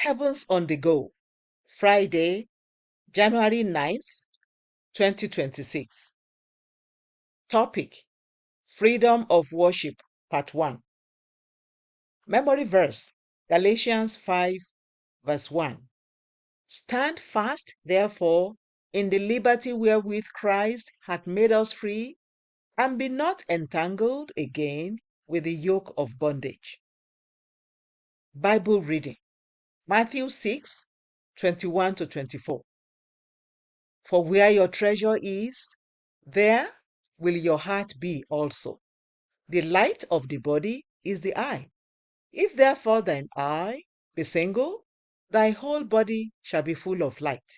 Heavens on the Go, Friday, January 9th, 2026. Topic: Freedom of Worship, Part 1. Memory verse: Galatians 5, verse 1. Stand fast, therefore, in the liberty wherewith Christ hath made us free, and be not entangled again with the yoke of bondage. Bible reading: Matthew 6, 21 to 24. For where your treasure is, there will your heart be also. The light of the body is the eye. If therefore thine eye be single, thy whole body shall be full of light.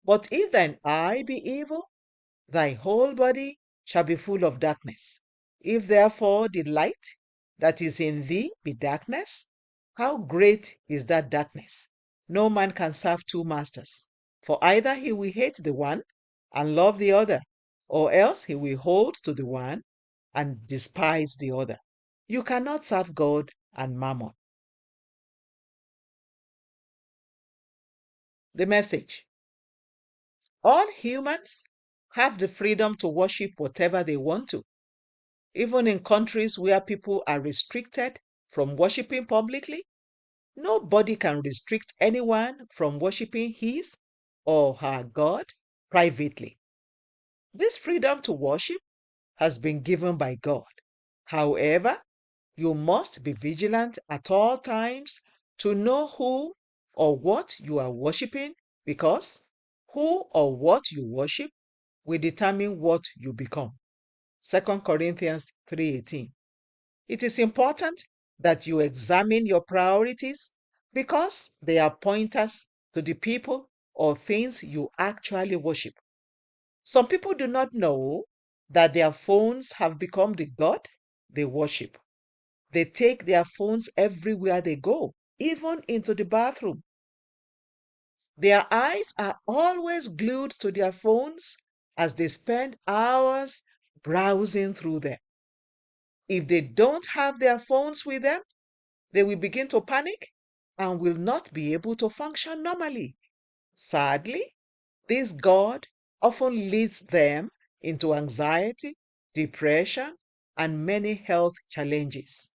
But if thine eye be evil, thy whole body shall be full of darkness. If therefore the light that is in thee be darkness, how great is that darkness! No man can serve two masters, for either he will hate the one and love the other, or else he will hold to the one and despise the other. You cannot serve God and mammon. The message: all humans have the freedom to worship whatever they want to. Even in countries where people are restricted from worshiping publicly, nobody can restrict anyone from worshiping his or her God privately. This freedom to worship has been given by God. However, you must be vigilant at all times to know who or what you are worshiping, because who or what you worship will determine what you become. 2 Corinthians 3:18. It is important that you examine your priorities, because they are pointers to the people or things you actually worship. Some people do not know that their phones have become the God they worship. They take their phones everywhere they go, even into the bathroom. Their eyes are always glued to their phones as they spend hours browsing through them. If they don't have their phones with them, they will begin to panic and will not be able to function normally. Sadly, this God often leads them into anxiety, depression, and many health challenges.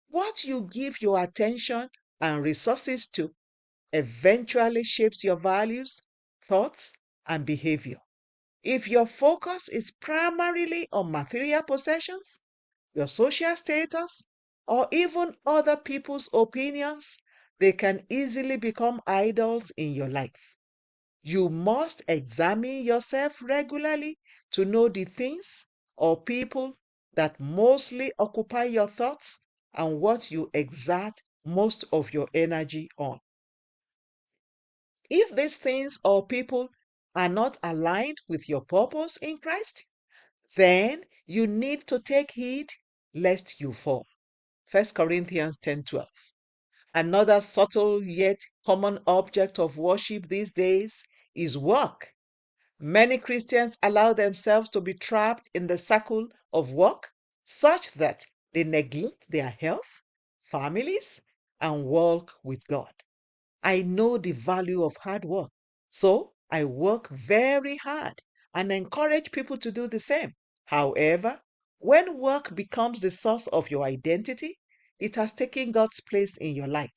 What you give your attention and resources to eventually shapes your values, thoughts, and behavior. If your focus is primarily on material possessions, your social status, or even other people's opinions, they can easily become idols in your life. You must examine yourself regularly to know the things or people that mostly occupy your thoughts and what you exert most of your energy on. If these things or people are not aligned with your purpose in Christ, then you need to take heed lest you fall. 1 Corinthians 10:12. Another subtle yet common object of worship these days is work. Many Christians allow themselves to be trapped in the circle of work such that they neglect their health, families, and walk with God. I know the value of hard work, so I work very hard and encourage people to do the same. However, when work becomes the source of your identity, it has taken God's place in your life.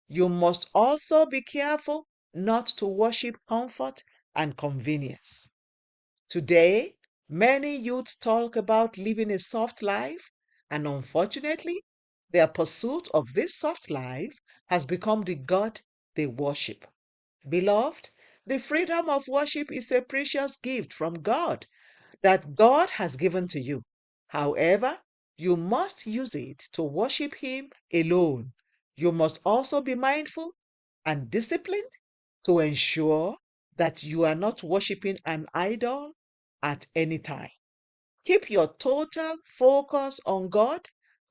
You must also be careful not to worship comfort and convenience. Today, many youths talk about living a soft life, and unfortunately, their pursuit of this soft life has become the God they worship. Beloved, the freedom of worship is a precious gift from God that God has given to you. However, you must use it to worship Him alone. You must also be mindful and disciplined to ensure that you are not worshiping an idol at any time. Keep your total focus on God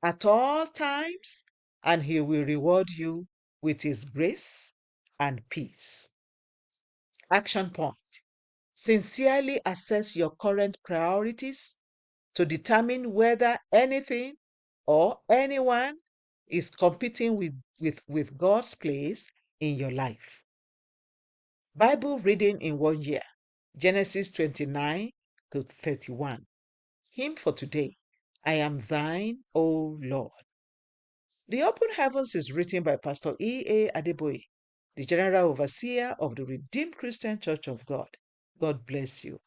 at all times, and He will reward you with His grace and peace. Action point: sincerely assess your current priorities to determine whether anything or anyone is competing with God's place in your life. Bible reading in 1 year, Genesis 29 to 31. Hymn for today, I am thine, O Lord. The Open Heavens is written by Pastor E.A. Adeboye, the General Overseer of the Redeemed Christian Church of God. God bless you.